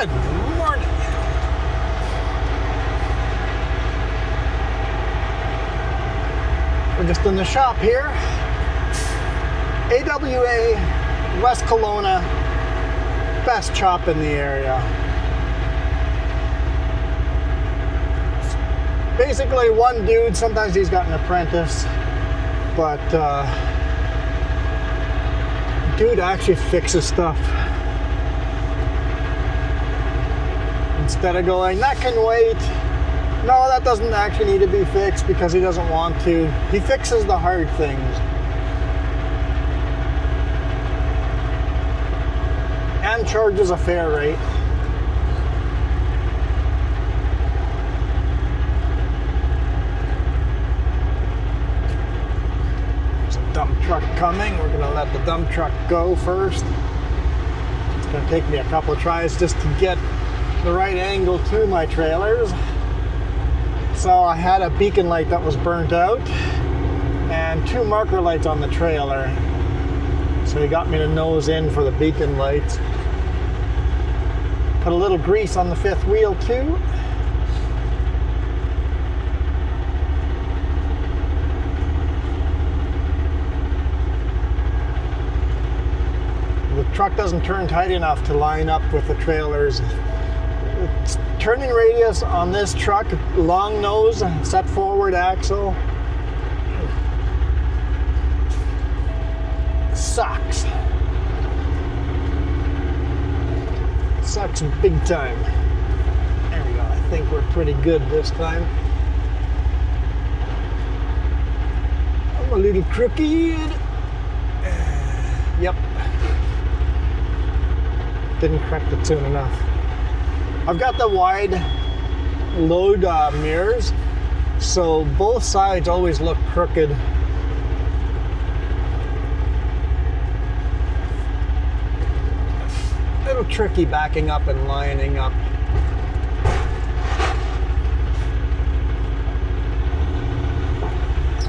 Good morning. We're just in the shop here. AWA, West Kelowna, best shop in the area. Basically one dude, sometimes he's got an apprentice, but dude actually fixes stuff. Instead of going, that can wait. No, that doesn't actually need to be fixed because he doesn't want to. He fixes the hard things. And charges a fair rate. There's a dump truck coming. We're going to let the dump truck go first. It's going to take me a couple of tries just to get the right angle to my trailers. So I had a beacon light that was burnt out and 2 marker lights on the trailer. So he got me to nose in for the beacon lights. Put a little grease on the 5th wheel too. The truck doesn't turn tight enough to line up with the trailers. The turning radius on this truck, long nose, set forward axle, sucks. Sucks big time. There we go. I think we're pretty good this time. I'm a little crooked. Yep. Didn't correct it soon enough. I've got the wide load mirrors, so both sides always look crooked. A little tricky backing up and lining up.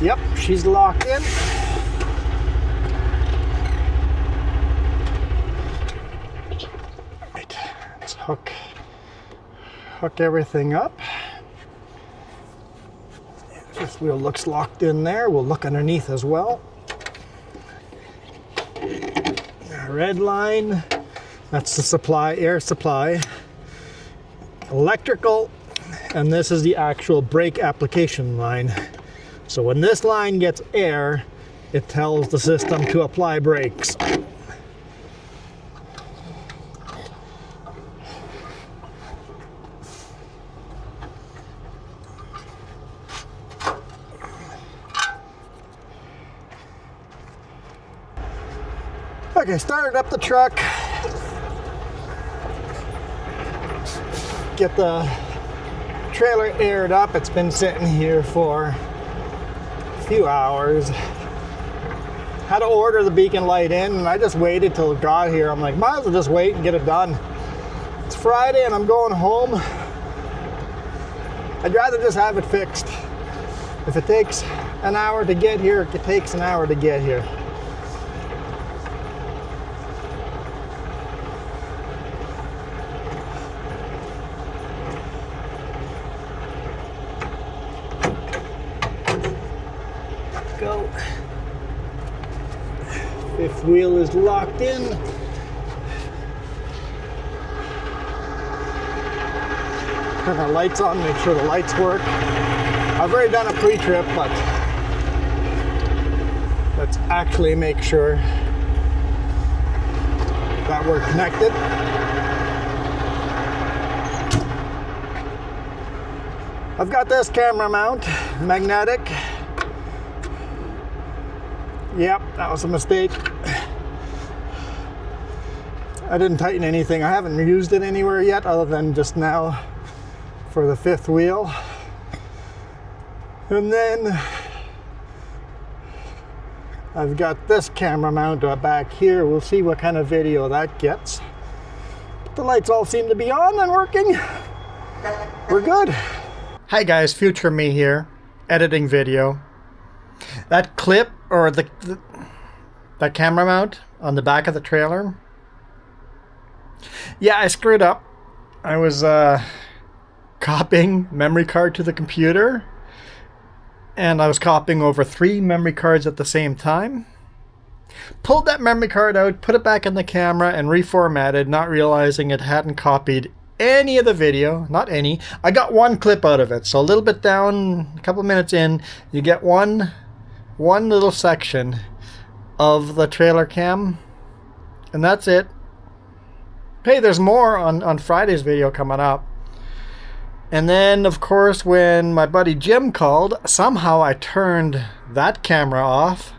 Yep, she's locked in. Right, let's hook everything up. This wheel looks locked in there. We'll look underneath as well. Red line, that's the supply, air supply. Electrical, and this is the actual brake application line. So when this line gets air, it tells the system to apply brakes. Okay, started up the truck. Get the trailer aired up. It's been sitting here for a few hours. Had to order the beacon light in, and I just waited till it got here. I'm like, might as well just wait and get it done. It's Friday and I'm going home. I'd rather just have it fixed. If it takes an hour to get here, it takes an hour to get here. Go. 5th wheel is locked in. Turn our lights on, make sure the lights work. I've already done a pre-trip, but let's actually make sure that we're connected. I've got this camera mount, magnetic. Yep, that was a mistake. I didn't tighten anything. I haven't used it anywhere yet other than just now for the 5th wheel. And then I've got this camera mount back here. We'll see what kind of video that gets. But the lights all seem to be on and working. We're good. Hi guys, future me here, editing video. That clip, or that camera mount on the back of the trailer, yeah, I screwed up. I was copying memory card to the computer, and I was copying over 3 memory cards at the same time. Pulled that memory card out, put it back in the camera, and reformatted, not realizing it hadn't copied any of the video. Not any. I got one clip out of it, so a little bit down, a couple minutes in, you get one little section of the trailer cam, and that's it. Hey, there's more on Friday's video coming up. And then, of course, when my buddy Jim called, somehow I turned that camera off,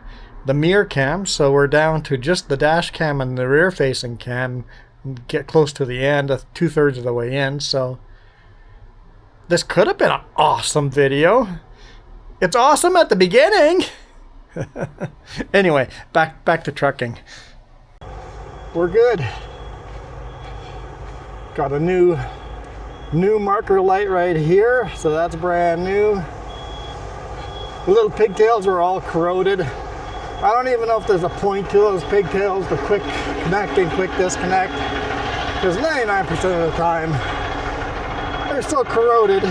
the mirror cam, so we're down to just the dash cam and the rear-facing cam. Get close to the end, 2/3 of the way in, so this could have been an awesome video. It's awesome at the beginning. Anyway, back to trucking. We're good. Got a new marker light right here, so that's brand new. The little pigtails are all corroded. I don't even know if there's a point to those pigtails, the quick connect and quick disconnect, because 99% of the time they're so corroded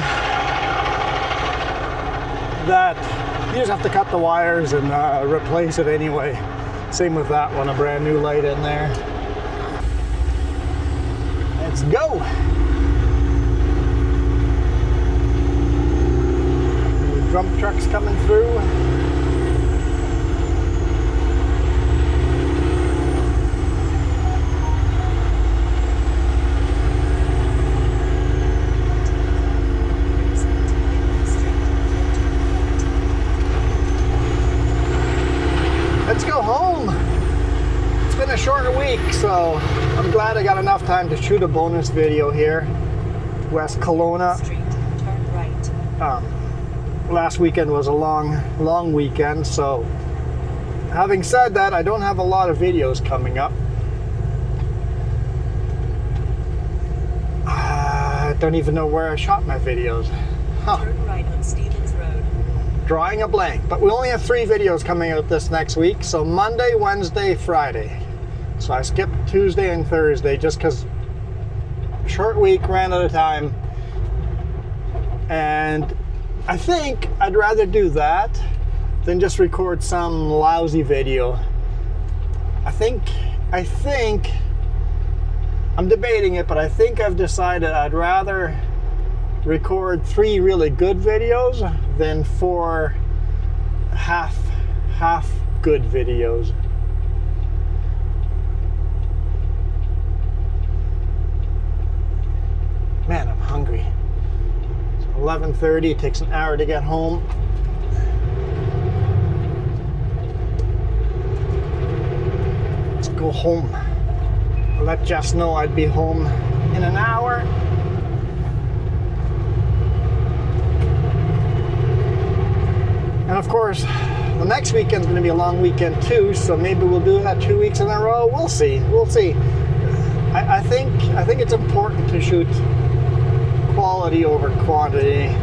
that you just have to cut the wires and replace it anyway. Same with that one, a brand new light in there. Let's go. Dump trucks coming through. Let's go home. It's been a short week, so I'm glad I got enough time to shoot a bonus video here. West Kelowna. Turn right. Last weekend was a long weekend, so having said that, I don't have a lot of videos coming up. I don't even know where I shot my videos. Turn right on Stevens Road. Drawing a blank, but we only have 3 videos coming out this next week, so Monday, Wednesday, Friday. So I skipped Tuesday and Thursday just because short week, ran out of time, and I think I'd rather do that than just record some lousy video. I think I'm debating it, but I think I've decided I'd rather record 3 really good videos than 4 half good videos. Man, I'm hungry. 11:30, it takes an hour to get home. Let's go home. I'll let Jess know I'd be home in an hour. And of course, the next weekend's going to be a long weekend too, so maybe we'll do that 2 weeks in a row. We'll see. I think it's important to shoot quality over quantity,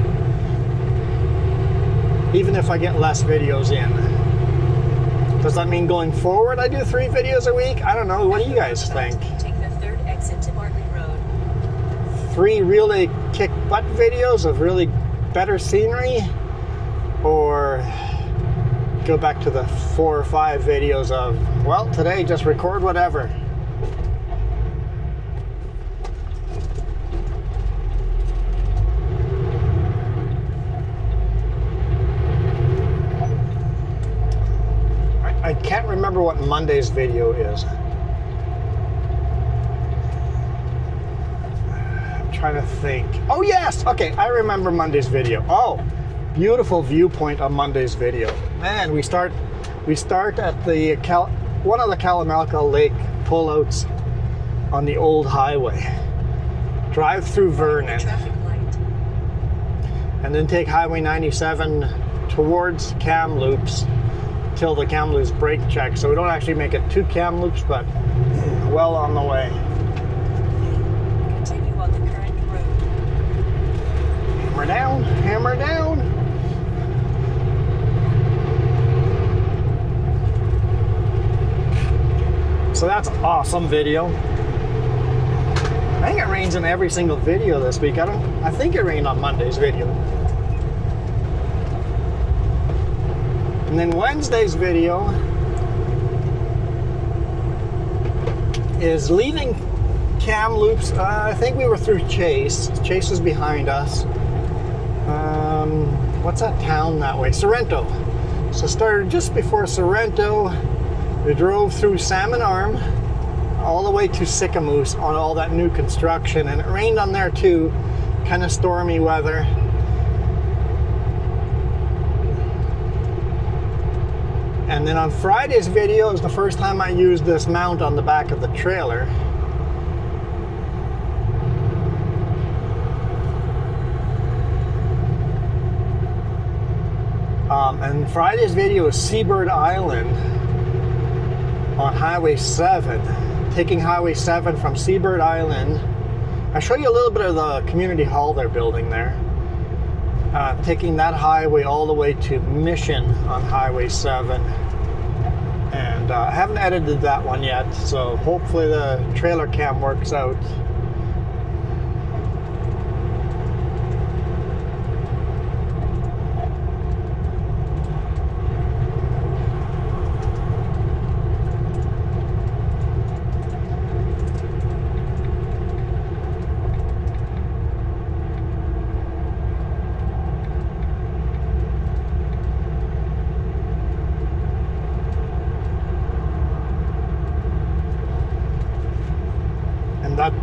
even if I get less videos in. Does that mean going forward I do 3 videos a week? I don't know. What do you guys think? Take the 3rd exit to Market Road. 3 really kick butt videos of really better scenery, or go back to the 4 or 5 videos of, well, today just record whatever. I can't remember what Monday's video is. I'm trying to think. Oh yes, okay, I remember Monday's video. Oh, beautiful viewpoint on Monday's video. Man, we start at the one of the Kalamalka Lake pullouts on the old highway. Drive through Vernon, Traffic light. and then take Highway 97 towards Kamloops till the Kamloops brake check. So we don't actually make it to Kamloops, but well on the way. Continue on the current road. Hammer down, hammer down. So that's an awesome video. I think it rains in every single video this week. I think it rained on Monday's video. And then Wednesday's video is leaving Kamloops. I think we were through Chase. Chase was behind us. What's that town that way? Sorrento. So started just before Sorrento. We drove through Salmon Arm all the way to Sicamous on all that new construction, and it rained on there too. Kind of stormy weather. And then on Friday's video is the first time I used this mount on the back of the trailer. And Friday's video is Seabird Island on Highway 7. Taking Highway 7 from Seabird Island. I'll show you a little bit of the community hall they're building there. Taking that highway all the way to Mission on Highway 7. And I haven't edited that one yet, so hopefully the trailer cam works out.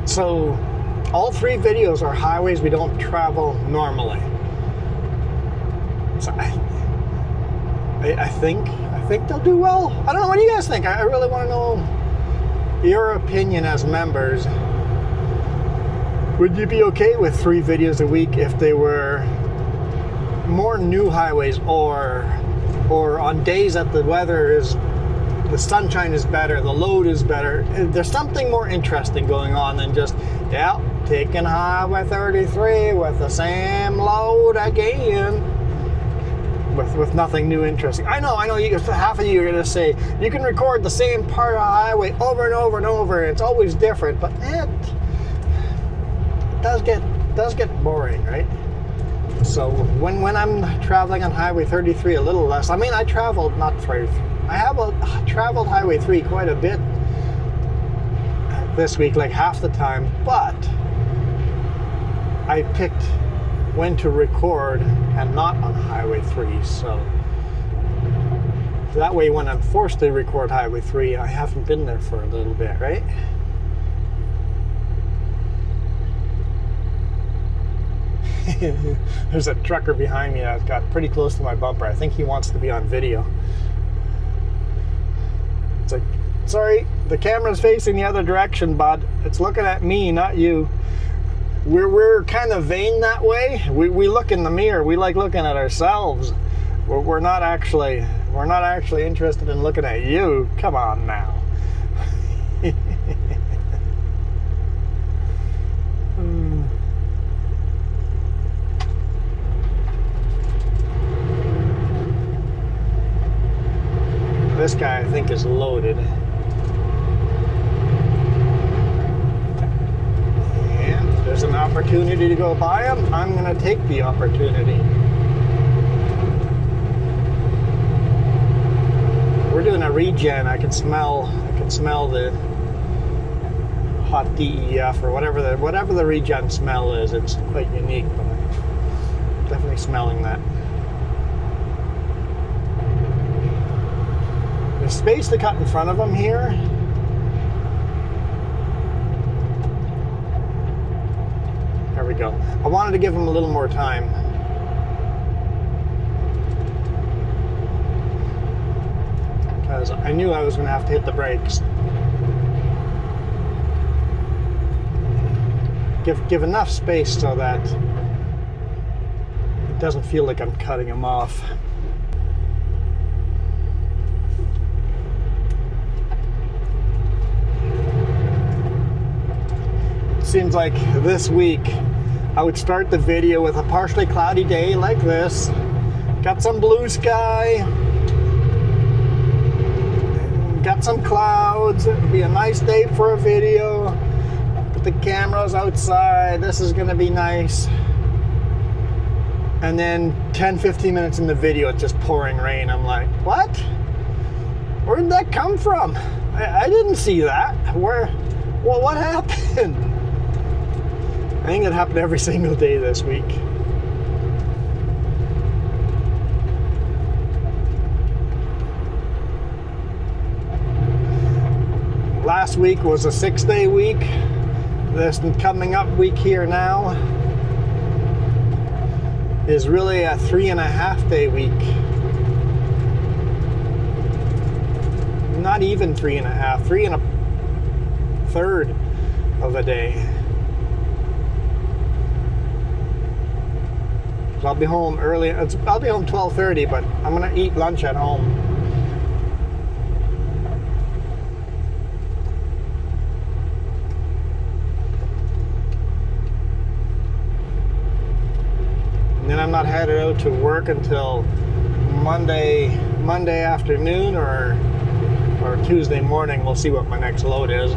So all three videos are highways we don't travel normally. So I think they'll do well. I don't know, what do you guys think? I really want to know your opinion as members. Would you be okay with 3 videos a week if they were more new highways, or on days that the weather is, the sunshine is better, the load is better, there's something more interesting going on than just, yeah, taking Highway 33 with the same load again, with nothing new interesting. I know, half of you are going to say, you can record the same part of the highway over and over and over, and it's always different, but it does get boring, right? So when I'm traveling on Highway 33 a little less, I mean, I traveled, not 33, I have traveled Highway 3 quite a bit this week, like half the time, but I picked when to record and not on Highway 3, so that way when I'm forced to record Highway 3, I haven't been there for a little bit, right? There's a trucker behind me that got pretty close to my bumper. I think he wants to be on video. It's like, sorry, the camera's facing the other direction, bud. It's looking at me, not you. We're kind of vain that way. We look in the mirror. We like looking at ourselves. We're not actually interested in looking at you. Come on now. This guy, I think, is loaded. And there's an opportunity to go by him. I'm going to take the opportunity. We're doing a regen. I can smell the hot DEF or whatever the regen smell is. It's quite unique, but I'm definitely smelling that. There's space to cut in front of him here. There we go. I wanted to give him a little more time. Because I knew I was going to have to hit the brakes. Give enough space so that it doesn't feel like I'm cutting him off. Seems like this week I would start the video with a partially cloudy day like this. Got some blue sky, got some clouds. It'd be a nice day for a video. Put the cameras outside. This is gonna be nice. And then 10-15 minutes in the video, it's just pouring rain. I'm like, what? Where did that come from? I didn't see that. Where? Well, what happened? I think it happened every single day this week. Last week was a 6-day week. This coming up week here now is really a 3.5-day week. Not even 3.5, 3 1/3 of a day. So I'll be home early. I'll be home 12:30, but I'm gonna eat lunch at home. And then I'm not headed out to work until Monday afternoon or Tuesday morning. We'll see what my next load is.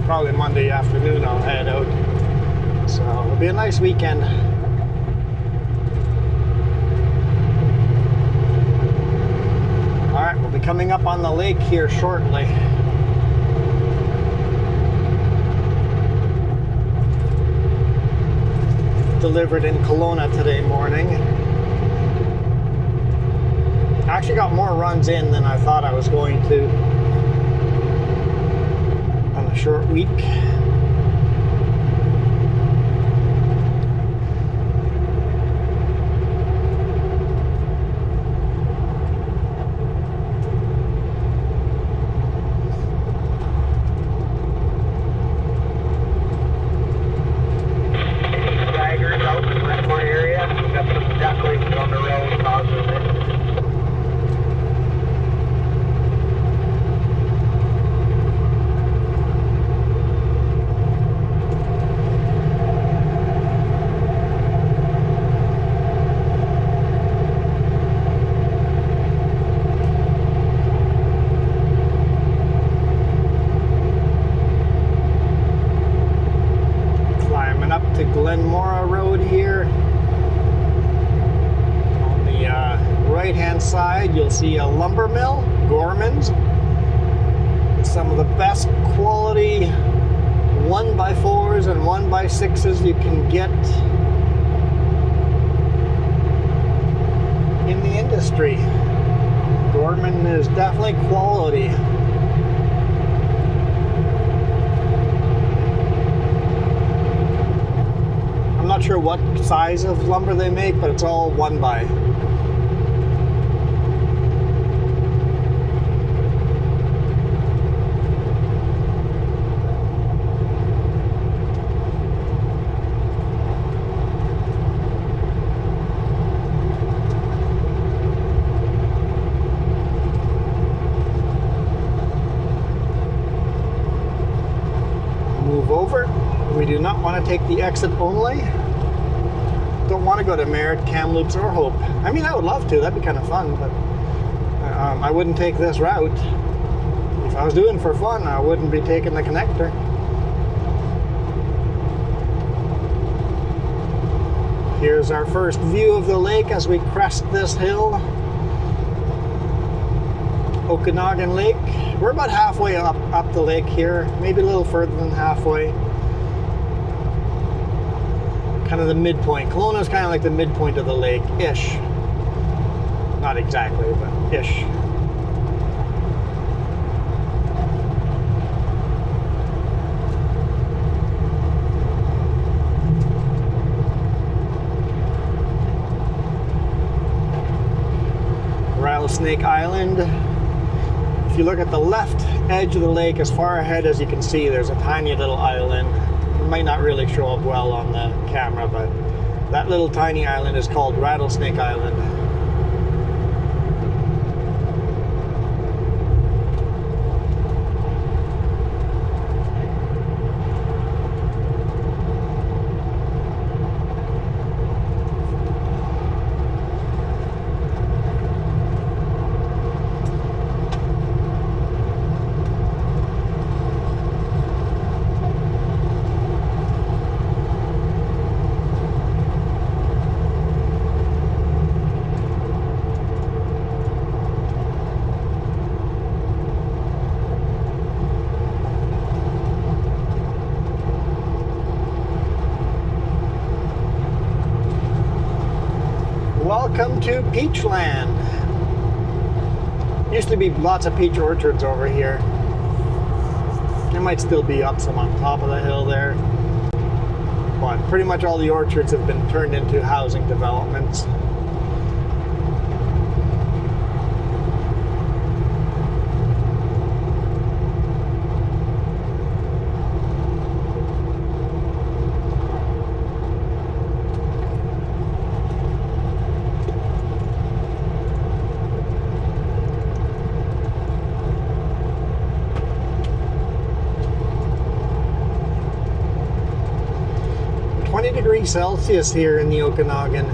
Probably Monday afternoon I'll head out. So it'll be a nice weekend. All right, we'll be coming up on the lake here shortly. Delivered in Kelowna today morning. I actually got more runs in than I thought I was going to on a short week. Side, you'll see a lumber mill, Gorman's. Some of the best quality 1x4s and 1x6s you can get in the industry. Gorman is definitely quality. I'm not sure what size of lumber they make, but it's all 1x. Over. We do not want to take the exit only. Don't want to go to Merritt, Kamloops, or Hope. I mean, I would love to. That'd be kind of fun, but I wouldn't take this route. If I was doing it for fun, I wouldn't be taking the connector. Here's our first view of the lake as we crest this hill. Okanagan Lake. We're about halfway up the lake here, maybe a little further than halfway. Kind of the midpoint. Kelowna is kind of like the midpoint of the lake-ish. Not exactly, but ish. Rattlesnake Island. If you look at the left edge of the lake, as far ahead as you can see, there's a tiny little island. It might not really show up well on the camera, but that little tiny island is called Rattlesnake Island. peach land. Used to be lots of peach orchards over here. There might still be up some on top of the hill there. But pretty much all the orchards have been turned into housing developments. Degrees Celsius here in the Okanagan.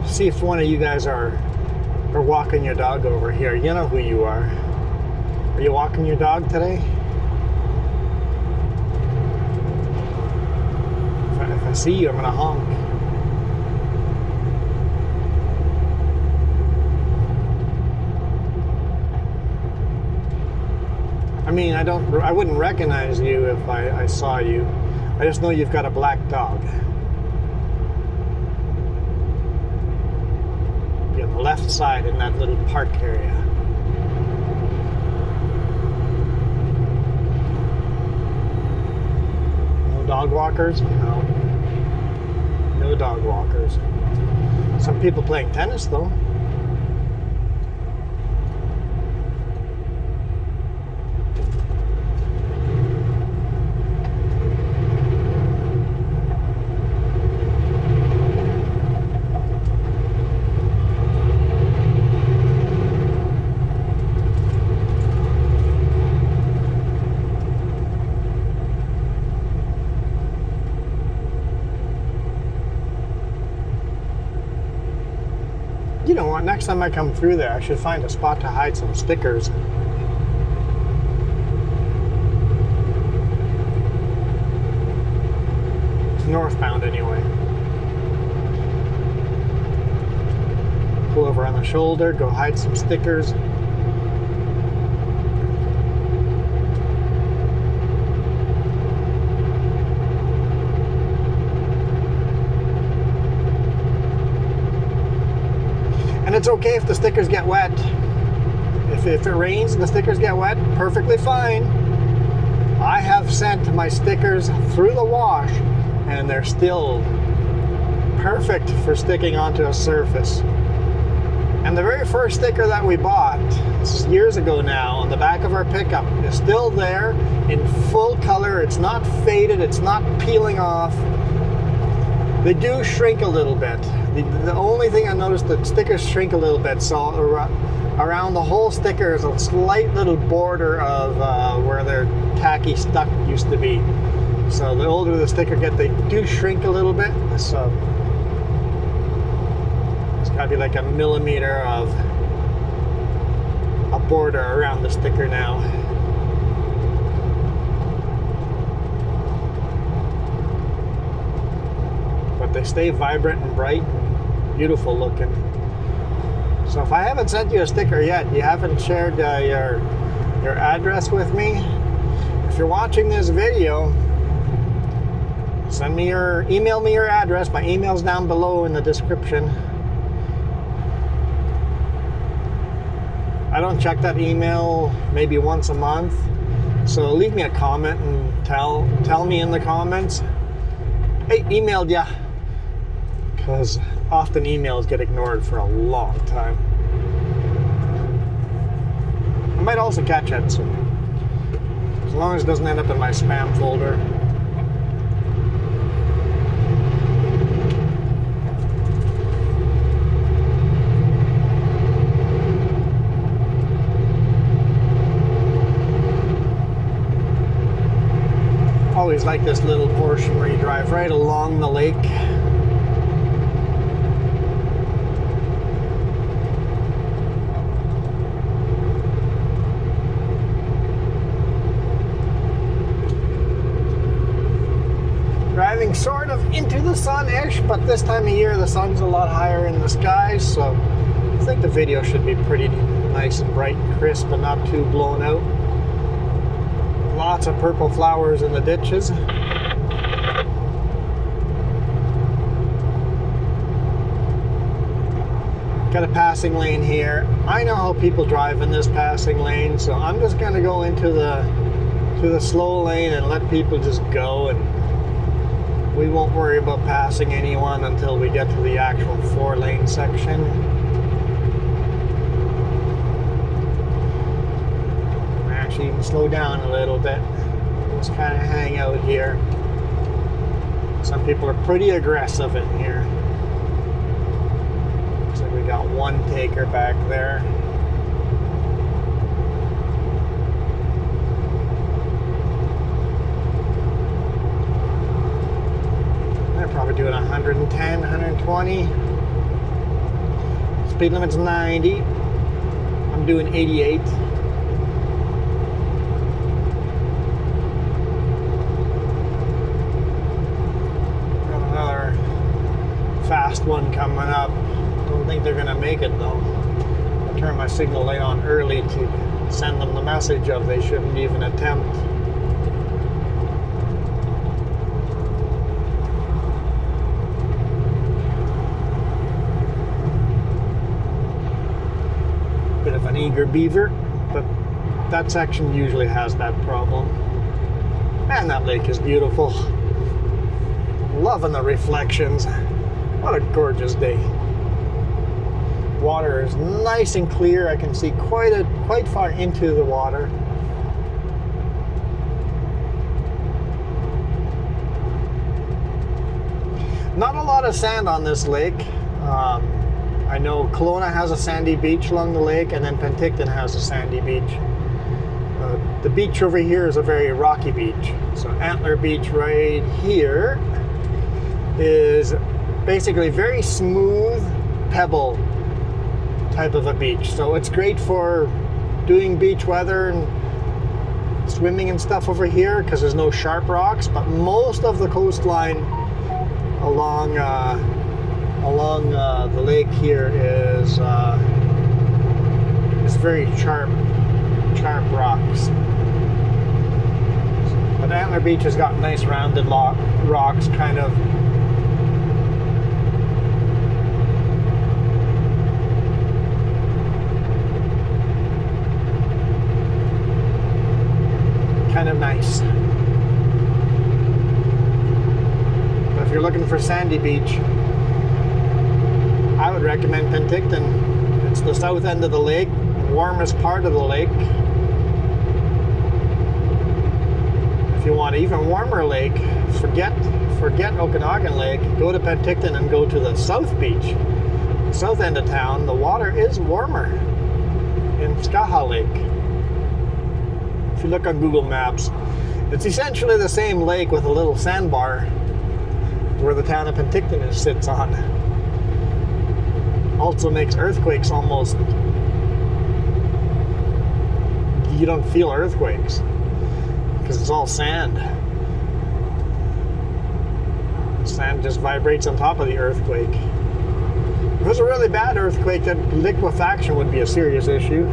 See if one of you guys are walking your dog over here. You know who you are. Are you walking your dog today? If I see you, I'm gonna honk. I mean, I wouldn't recognize you if I saw you. I just know you've got a black dog. Left side in that little park area. No dog walkers? No. No dog walkers. Some people playing tennis though. You know what, next time I come through there, I should find a spot to hide some stickers. Northbound anyway. Pull over on the shoulder, go hide some stickers. And it's okay if the stickers get wet. If it rains and the stickers get wet, perfectly fine. I have sent my stickers through the wash and they're still perfect for sticking onto a surface. And the very first sticker that we bought, this is years ago now, on the back of our pickup is still there in full color. It's not faded, it's not peeling off. They do shrink a little bit. The only thing I noticed, that stickers shrink a little bit, so around the whole sticker is a slight little border of where their tacky stuck used to be. So the older the sticker gets, they do shrink a little bit. So it's got to be like a millimeter of a border around the sticker now. But they stay vibrant and bright and beautiful looking. So if I haven't sent you a sticker yet, you haven't shared your address with me, if you're watching this video, email me your address. My email's down below in the description. I don't check that email maybe once a month, so leave me a comment and tell me in the comments, hey, emailed ya, because often emails get ignored for a long time. I might also catch it soon, as long as it doesn't end up in my spam folder. always like this little portion where you drive right along the lake. Driving sort of into the sun-ish, but this time of year the sun's a lot higher in the sky, so I think the video should be pretty nice and bright and crisp and not too blown out. Lots of purple flowers in the ditches. Got a passing lane here. I know how people drive in this passing lane, so I'm just going to go into the slow lane and let people just go, and we won't worry about passing anyone until we get to the actual 4-lane section. Actually, even slow down a little bit. Just kind of hang out here. Some people are pretty aggressive in here. Looks like we got one taker back there. Probably doing 110, 120. Speed limit's 90. I'm doing 88. Got another fast one coming up. Don't think they're gonna make it though. I turned my signal light on early to send them the message of they shouldn't even attempt. An eager beaver, but that section usually has that problem. And that lake is beautiful. Loving the reflections. What a gorgeous day. Water is nice and clear. I can see quite far into the water. Not a lot of sand on this lake. I know Kelowna has a sandy beach along the lake, and then Penticton has a sandy beach. The beach over here is a very rocky beach. So Antler Beach right here is basically very smooth pebble type of a beach. So it's great for doing beach weather and swimming and stuff over here because there's no sharp rocks, but most of the coastline along the lake here is very sharp rocks. But Antler Beach has got nice rounded rocks, kind of nice. But if you're looking for sandy beach, I would recommend Penticton. It's the south end of the lake, warmest part of the lake. If you want an even warmer lake, forget Okanagan Lake, go to Penticton and go to the South Beach. The south end of town, the water is warmer in Skaha Lake. If you look on Google Maps, it's essentially the same lake with a little sandbar where the town of Penticton sits on. Also makes earthquakes almost, you don't feel earthquakes because it's all sand. Sand just vibrates on top of the earthquake. If it was a really bad earthquake, then liquefaction would be a serious issue.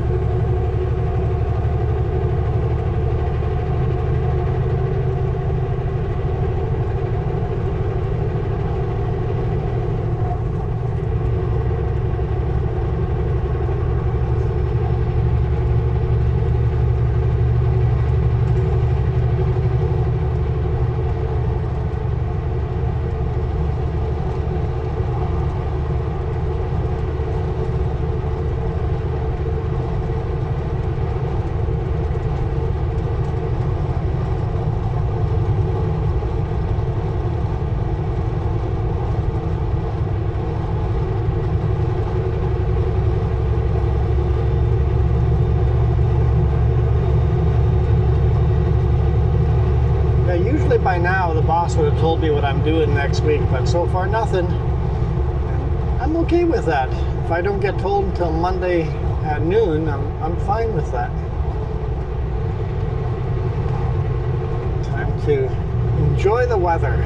Usually by now the boss would have told me what I'm doing next week, but so far nothing. And I'm okay with that. If I don't get told until Monday at noon, I'm fine with that. Time to enjoy the weather.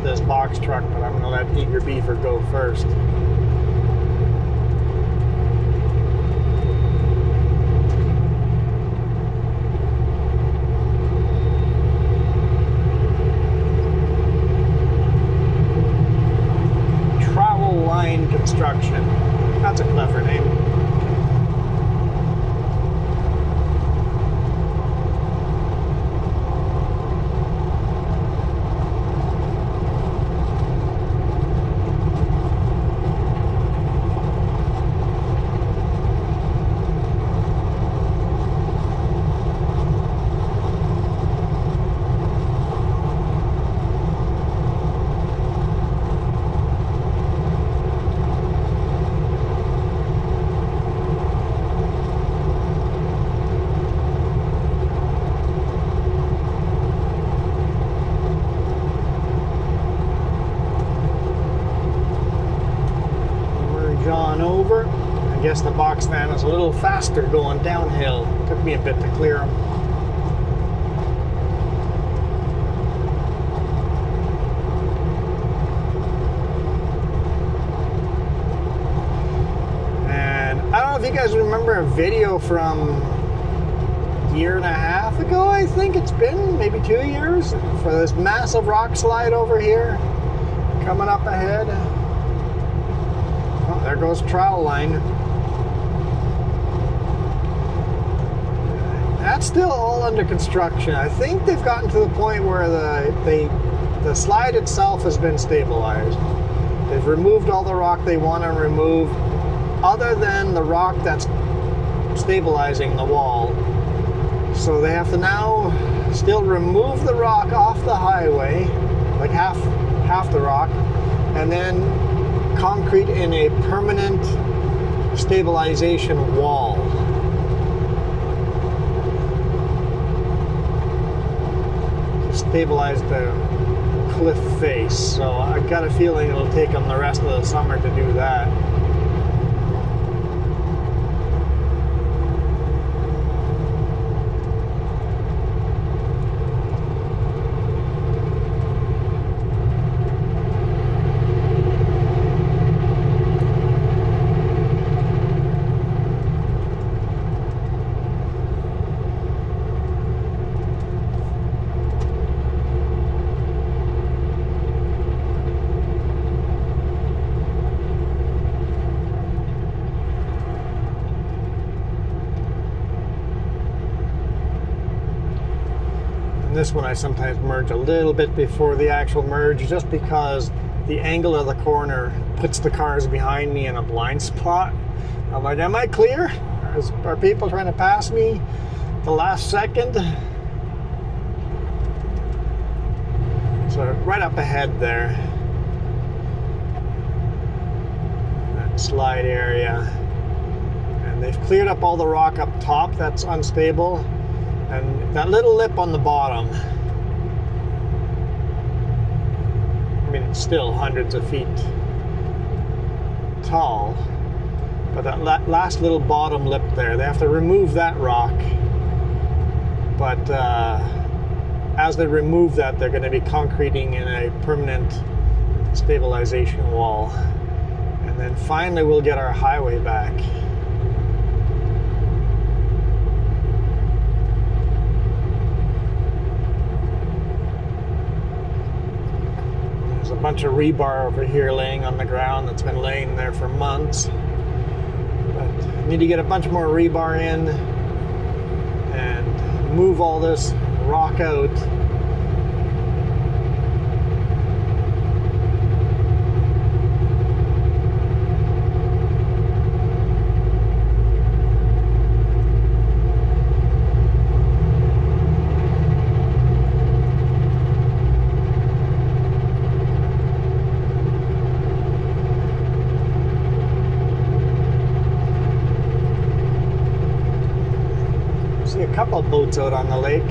This box truck, but I'm going to let Eager Beaver go first. Travel Line Construction. That's a clever name. Over. I guess the box van is a little faster going downhill. Took me a bit to clear them. And I don't know if you guys remember a video from a year and a half ago, I think it's been, maybe 2 years, for this massive rock slide over here coming up ahead. Oh, there goes trowel line. That's still all under construction. I think they've gotten to the point where the slide itself has been stabilized. They've removed all the rock they want to remove, other than the rock that's stabilizing the wall. So they have to now still remove the rock off the highway, like half the rock, and then concrete in a permanent stabilization wall. To stabilize the cliff face. So I've got a feeling it'll take them the rest of the summer to do that. This one I sometimes merge a little bit before the actual merge, just because the angle of the corner puts the cars behind me in a blind spot. I'm like, am I clear? Are people trying to pass me the last second? So right up ahead there, that slide area, and they've cleared up all the rock up top that's unstable. And that little lip on the bottom, I mean, it's still hundreds of feet tall, but that last little bottom lip there, they have to remove that rock. But as they remove that, they're going to be concreting in a permanent stabilization wall. And then finally we'll get our highway back. A bunch of rebar over here laying on the ground that's been laying there for months. But need to get a bunch more rebar in and move all this rock out. couple boats out on the lake.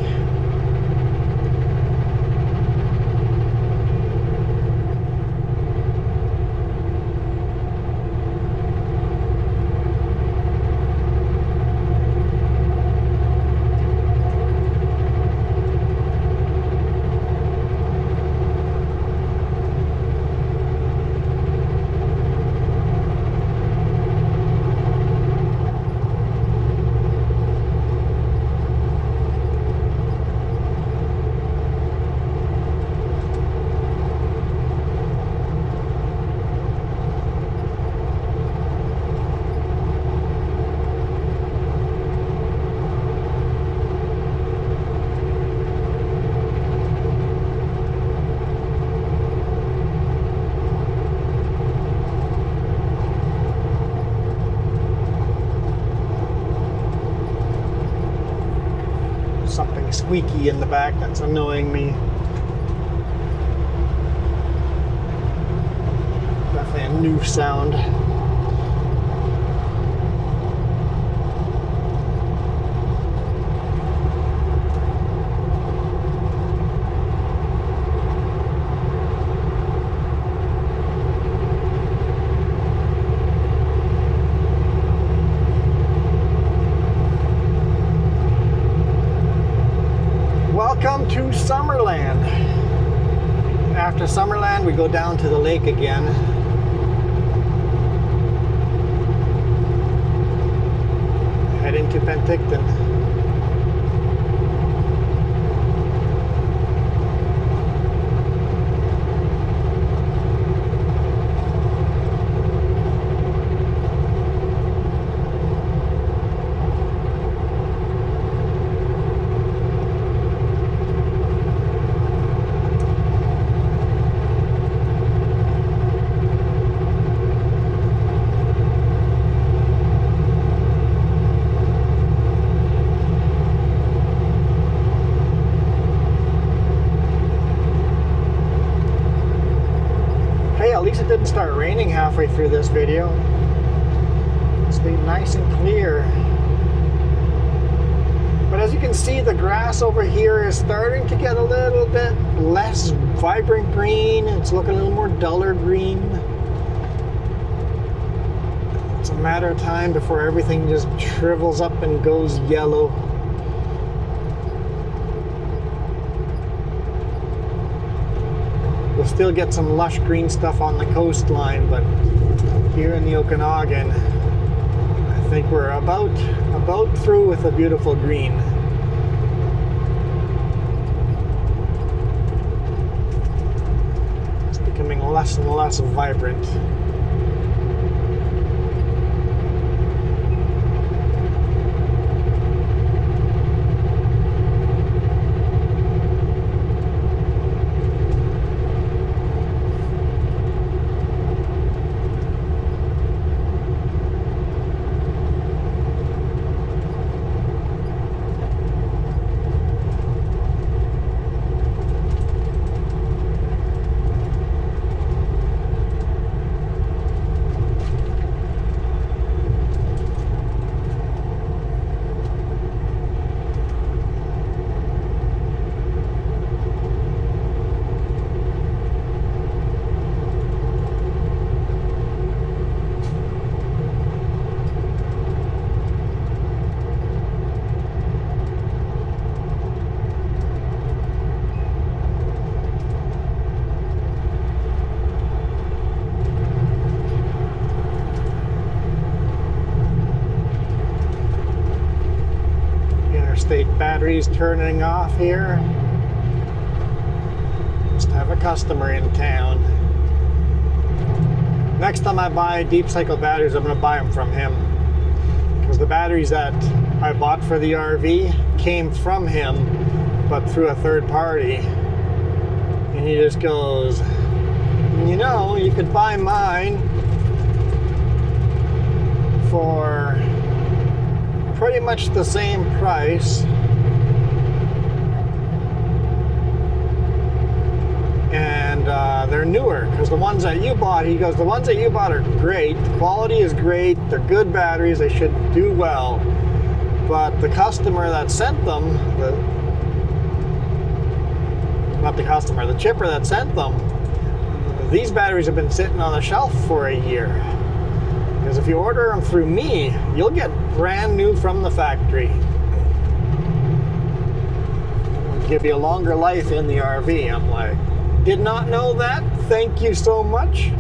Something squeaky in the back that's annoying me. Definitely a new sound. Welcome to Summerland. After Summerland, we go down to the lake again. Heading to Penticton. At least it didn't start raining halfway through this video. It's been nice and clear. But as you can see, the grass over here is starting to get a little bit less vibrant green. It's looking a little more duller green. It's a matter of time before everything just shrivels up and goes yellow. We'll still get some lush green stuff on the coastline, but here in the Okanagan, I think we're about through with the beautiful green. It's becoming less and less vibrant. Interstate batteries turning off here. Just have a customer in town. Next time I buy deep cycle batteries, I'm going to buy them from him, because the batteries that I bought for the RV came from him, but through a third party. And he just goes, you know, you could buy mine for pretty much the same price, and they're newer, because the ones that you bought, he goes, the ones that you bought are great, the quality is great, they're good batteries, they should do well, But the customer that sent them, the chipper that sent them, these batteries have been sitting on the shelf for a year. Because if you order them through me, you'll get brand new from the factory. It'll give you a longer life in the RV. I'm like, did not know that. Thank you so much.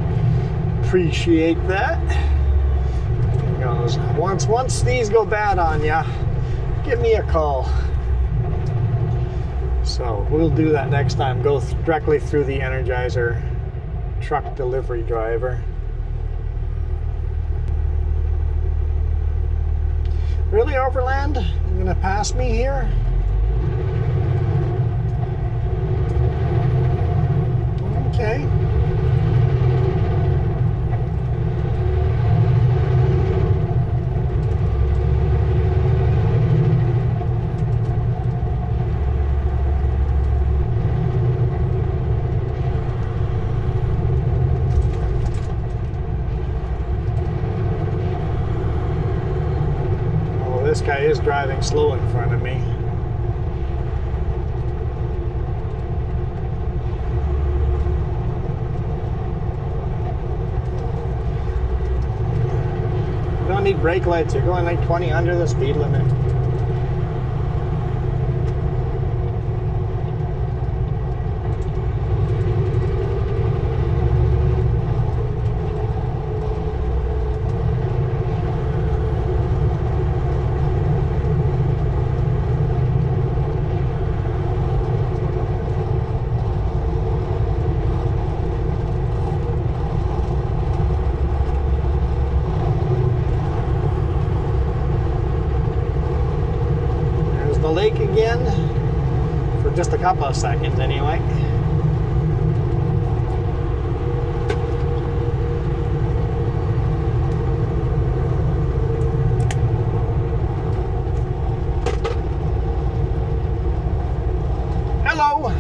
Appreciate that. He goes, once these go bad on ya, give me a call. So we'll do that next time. Go directly through the Energizer truck delivery driver. Really, Overland? You're gonna pass me here? Okay. This guy is driving slow in front of me. You don't need brake lights. You're going like 20 under the speed limit. Lake again for just a couple of seconds anyway. Hello.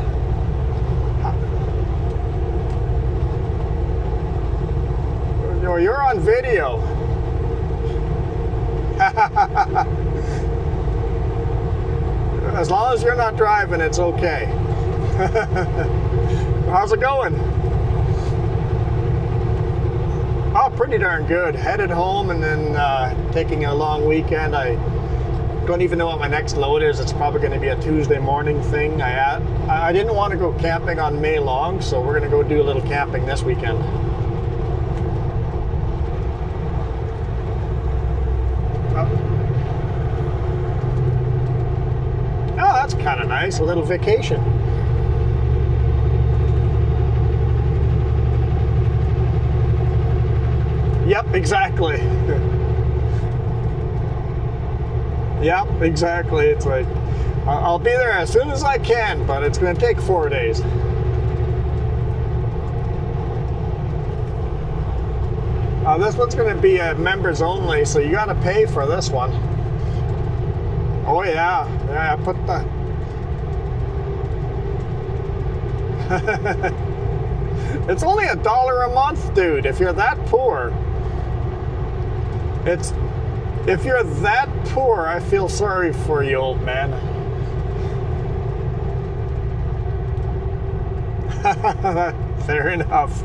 Oh, you're on video. As long as you're not driving, it's okay. How's it going? Oh, pretty darn good. Headed home and then taking a long weekend. I don't even know what my next load is. It's probably going to be a Tuesday morning thing. I didn't want to go camping on May long, so we're going to go do a little camping this weekend. That's kind of nice, a little vacation. Yep, exactly. Yep, exactly. It's like, I'll be there as soon as I can, but it's going to take 4 days. This one's going to be members only, so you got to pay for this one. Oh yeah, I put the... It's only $1 a month, dude. If you're that poor, if you're that poor, I feel sorry for you, old man. Fair enough.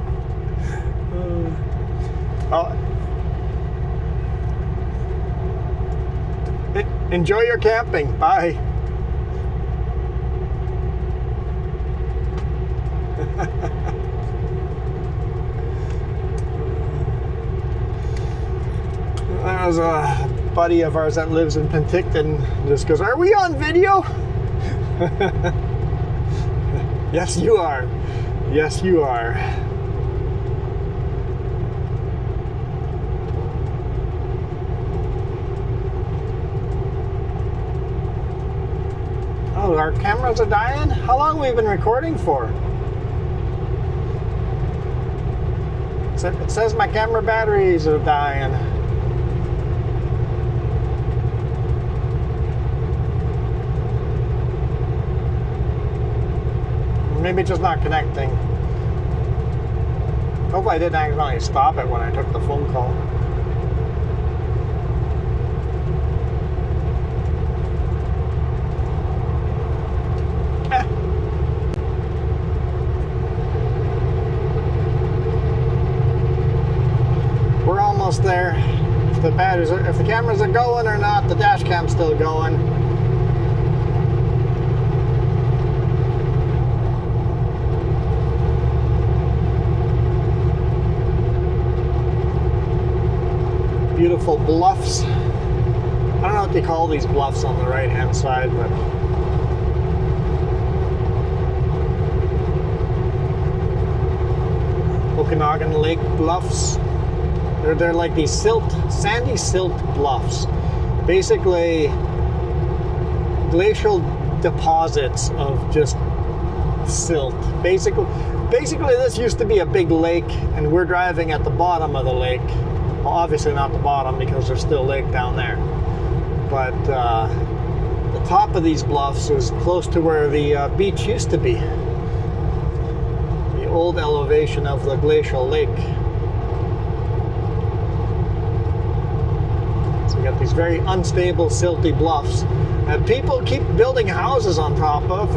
Enjoy your camping. Bye. There was a buddy of ours that lives in Penticton. Just goes, "Are we on video?" Yes, you are. Yes, you are. Oh, our cameras are dying? How long have we been recording for? It says my camera batteries are dying. Maybe it's just not connecting. Hopefully I didn't accidentally stop it when I took the phone call. almost there. If the cameras are going or not, the dash cam's still going. Beautiful bluffs. I don't know what they call these bluffs on the right hand side, but Okanagan Lake bluffs. They're like these sandy silt bluffs. Basically glacial deposits of just silt. Basically this used to be a big lake, and we're driving at the bottom of the lake. Well, obviously not the bottom because there's still lake down there. But the top of these bluffs was close to where the beach used to be. The old elevation of the glacial lake. So we got these very unstable, silty bluffs that people keep building houses on top of.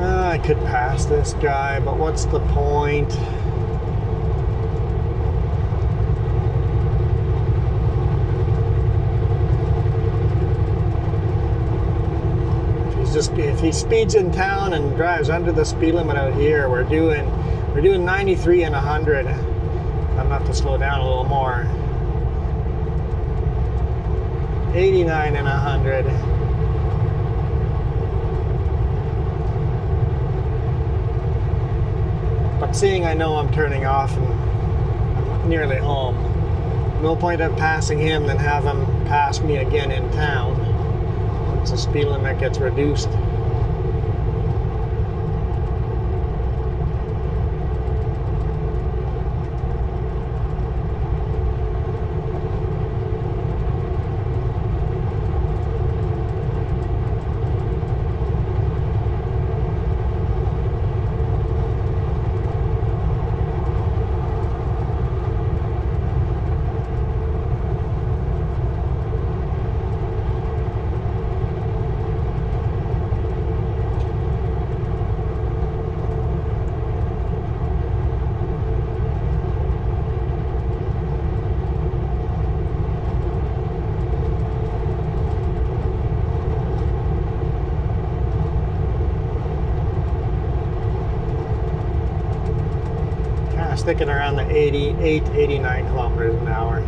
I could pass this guy, but what's the point? If he speeds in town and drives under the speed limit out here, we're doing 93 and 100. I'm gonna have to slow down a little more. 89 and 100. But seeing I know I'm turning off and I'm nearly home, no point of passing him than have him pass me again in town once the speed limit gets reduced. Sticking around the 88, 89 kilometers an hour.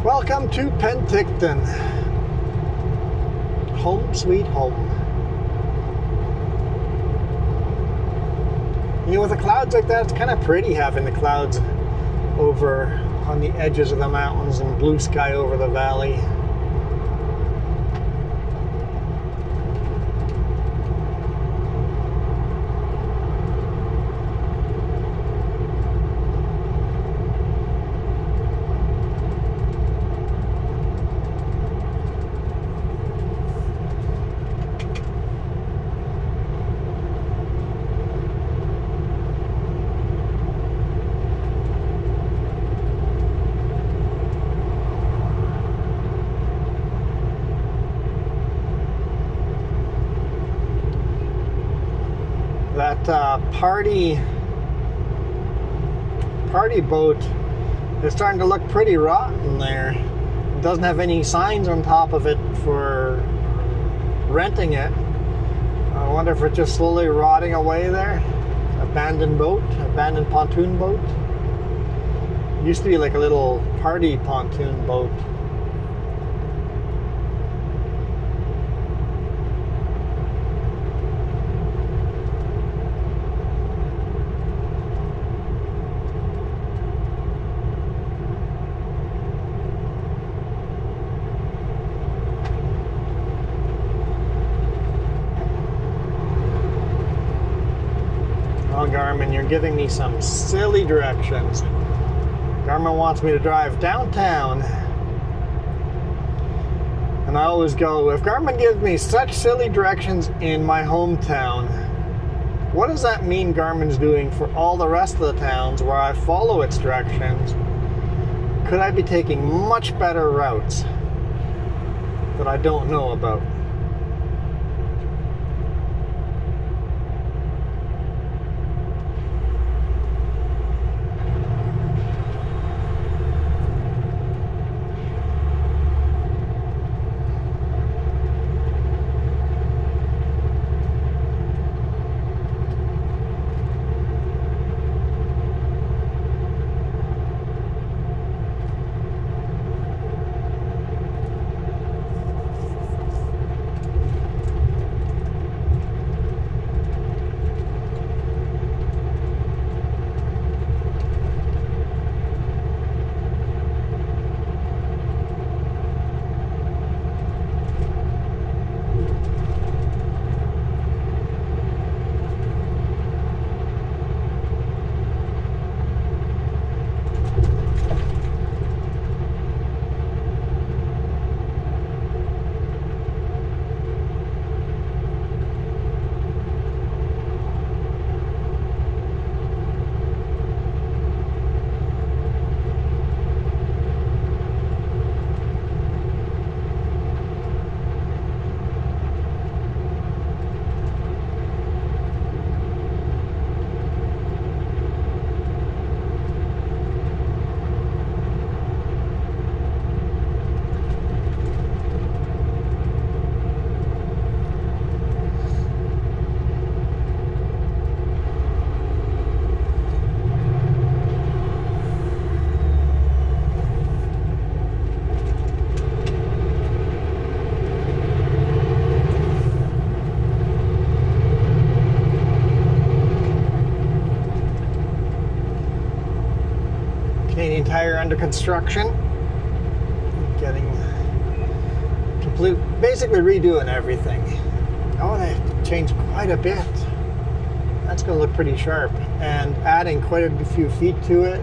Welcome to Penticton. Home sweet home. You know, with the clouds like that, it's kind of pretty having the clouds over on the edges of the mountains and blue sky over the valley. That party boat is starting to look pretty rotten there. It doesn't have any signs on top of it for renting it. I wonder if it's just slowly rotting away there. Abandoned boat, abandoned pontoon boat. It used to be like a little party pontoon boat. Garmin, you're giving me some silly directions. Garmin wants me to drive downtown. And I always go, if Garmin gives me such silly directions in my hometown, what does that mean Garmin's doing for all the rest of the towns where I follow its directions? Could I be taking much better routes that I don't know about? under construction. Getting complete, basically redoing everything. Oh, they changed quite a bit. That's going to look pretty sharp, and adding quite a few feet to it.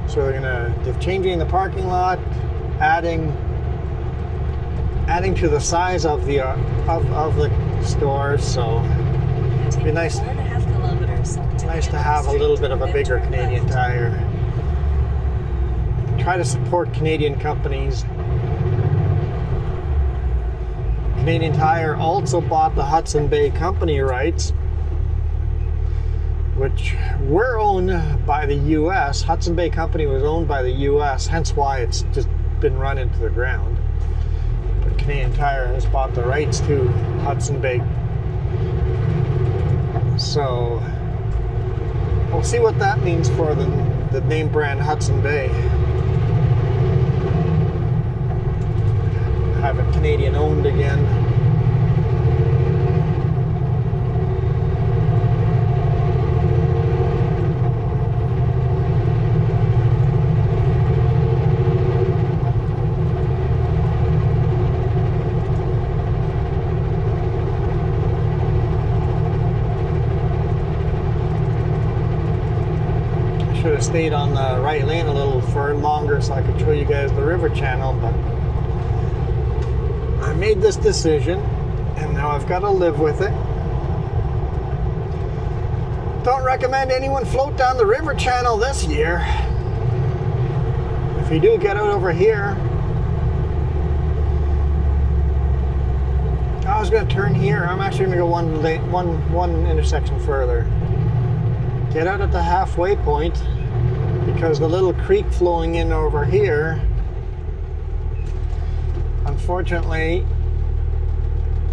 So they're changing the parking lot, adding to the size of the store. So it'd be nice. 4.5 kilometers. Nice to have a little bit of a bigger Canadian Tire. Try to support Canadian companies. Canadian Tire also bought the Hudson Bay Company rights, which were owned by the U.S. Hudson Bay Company was owned by the U.S., hence why it's just been run into the ground. But Canadian Tire has bought the rights to Hudson Bay. So we'll see what that means for the name brand Hudson Bay. Have it Canadian owned again. Should have stayed on the right lane a little for longer so I could show you guys the river channel, but I made this decision and now I've got to live with it. Don't recommend anyone float down the river channel this year. If you do, get out over here. I was going to turn here. I'm actually going to go one intersection further. Get out at the halfway point, because the little creek flowing in over here, unfortunately,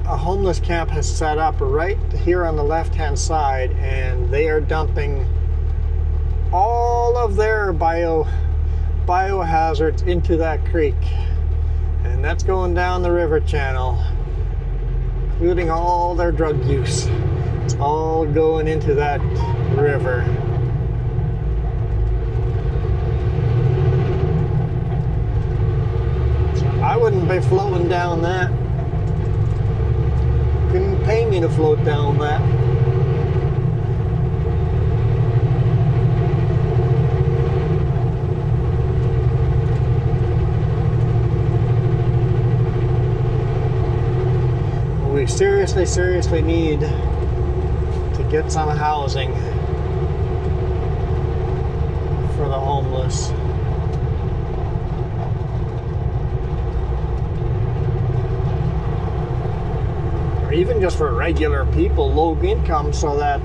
a homeless camp has set up right here on the left-hand side, and they are dumping all of their biohazards into that creek, and that's going down the river channel, including all their drug use. It's all going into that river. So I wouldn't be floating down that. Couldn't pay me to float down that. We seriously need to get some housing for the homeless. Or even just for regular people, low income, so that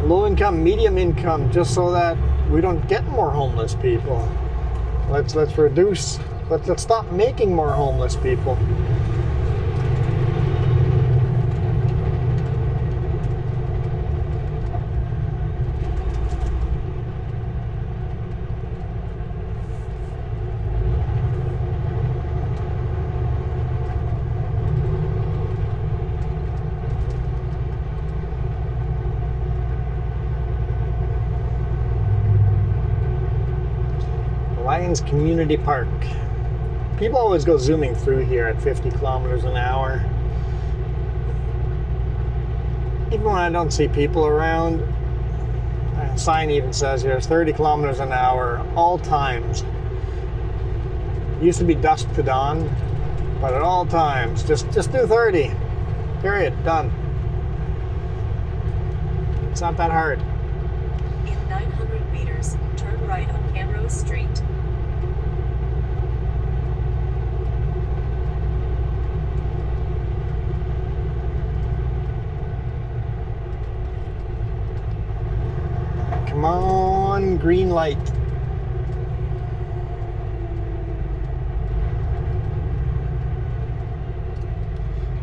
low income, medium income, just so that we don't get more homeless people. Let's reduce, let's stop making more homeless people. Lions Community Park. People always go zooming through here at 50 kilometers an hour. Even when I don't see people around, a sign even says here 30 kilometers an hour all times. It used to be dusk to dawn, but at all times, just do 30. Period. Done. It's not that hard. In 900 meters, turn right on Camrose Street. Come on, green light.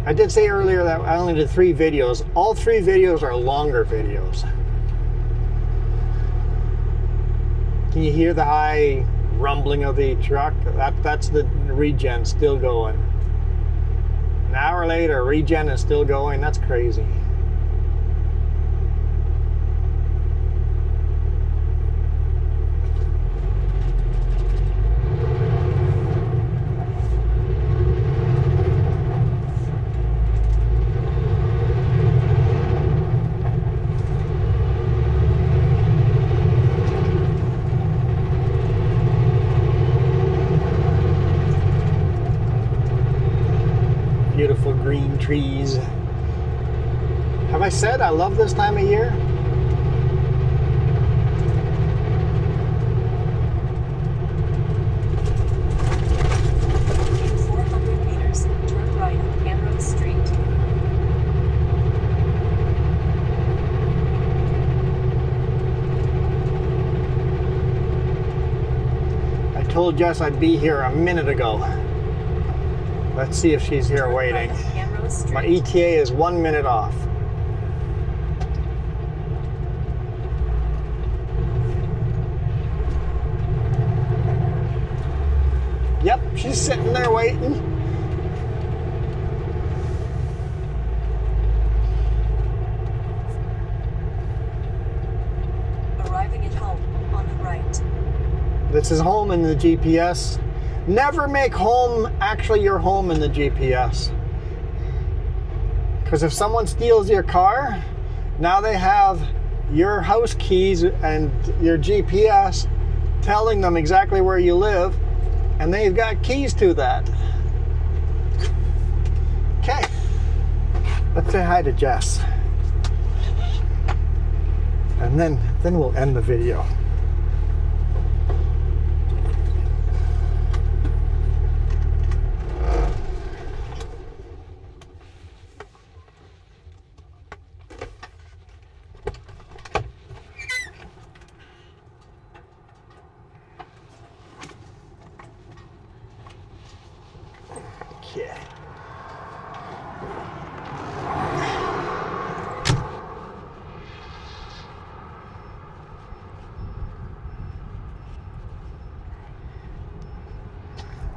I did say earlier that I only did 3 videos. All 3 videos are longer videos. Can you hear the high rumbling of the truck? That's the regen still going. An hour later, regen is still going. That's crazy. Beautiful green trees. Have I said I love this time of year? In 400 meters, turn right on Kenworth Street. I told Jess I'd be here a minute ago. Let's see if she's here Turn waiting. right on Kenworth Street. My ETA is 1 minute off. Yep, she's sitting there waiting. Arriving at home on the right. This is home in the GPS. Never make home actually your home in the GPS. Because if someone steals your car, now they have your house keys and your GPS telling them exactly where you live, and they've got keys to that. Okay, let's say hi to Jess. And then we'll end the video. Okay.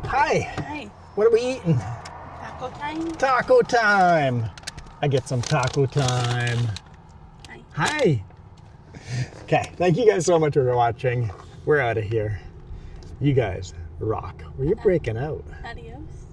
Hi. Hi, What are we eating? taco time. Taco time. I get some taco time. Hi. Hi. Okay, thank you guys so much for watching. We're out of here. You guys rock. Well, you're breaking out. Adios.